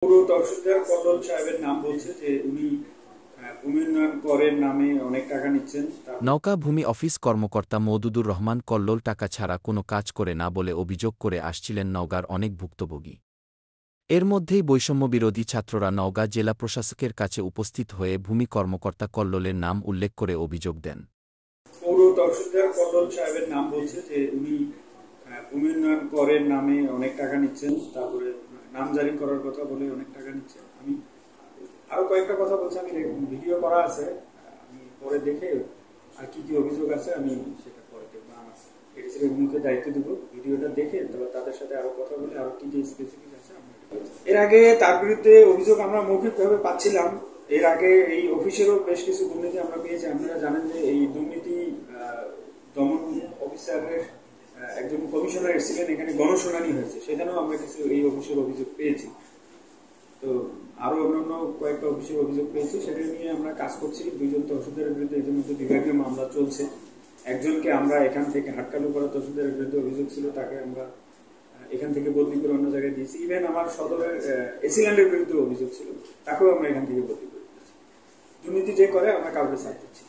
পুরো তহসিলদার কল্লোল সাহেবের নাম বলছে যে উনি ভূমি উন্নয়ন করের নামে অনেক টাকা নিচ্ছেন। নওকা ভূমি অফিস কর্মকর্তা মওদুদুর রহমান কল্লোল টাকা ছাড়া কোনো কাজ করে না বলে অভিযোগ করে আসছিলেন নওগাঁর অনেক ভুক্তভোগী। এর মধ্যেই বৈষম্যবিরোধী ছাত্ররা নওগাঁ জেলা প্রশাসকের কাছে উপস্থিত হয়ে ভূমি কর্মকর্তা কল্লোলের নাম উল্লেখ করে অভিযোগ দেন। পুরো তহসিলদার কল্লোল সাহেবের নাম বলছে যে উনি ভূমি উন্নয়ন করের নামে অনেক টাকা নিচ্ছেন, তারপরে নামজারি করার কথা বলে অনেক টাকা নিচ্ছেন। আমি আরো কয়েকটা কথা বলছি, আমি ভিডিও করা আছে, আমি পরে দেখে আর কি কি অভিযোগ আছে আমি সেটা পরে দেখবো। আমার এডিসির মুখে দায়িত্ব দিব, ভিডিওটা দেখে তাদের সাথে আরো কথা বলে আরো কি কি স্পেসিফিক আছে। এর আগে তার বিরুদ্ধে অভিযোগ আমরা মৌখিকভাবে পাচ্ছিলাম। এর আগে এই অফিসেরও বেশ কিছু দুর্নীতি আমরা পেয়েছি। আপনারা জানেন যে এই দুর্নীতি দমন অফিসারের একজন কমিশনার এসেছিলেন, এখানে গণশুনানি হয়েছে, সেখানেও আমরা কিছু এই অফিসের অভিযোগ পেয়েছি। তো আরো অন্যান্য কয়েকটা অফিসের অভিযোগ পেয়েছি, সেটা নিয়ে আমরা কাজ করছি। দুইজন তহসিলদারের বিরুদ্ধে ইতিমধ্যে বিভাগীয় মামলা চলছে। একজনকে আমরা এখান থেকে হাটকালু করা তহসিলদারের বিরুদ্ধে অভিযোগ ছিল, তাকে আমরা এখান থেকে বদলি করে অন্য জায়গায় দিয়েছি। ইভেন আমার সদরের এসিল্যান্ডের বিরুদ্ধে অভিযোগ ছিল, তাকেও আমরা এখান থেকে বদলি করে দিয়েছি। দুর্নীতি যে করে আমরা কাউকে ছাড় দিচ্ছি।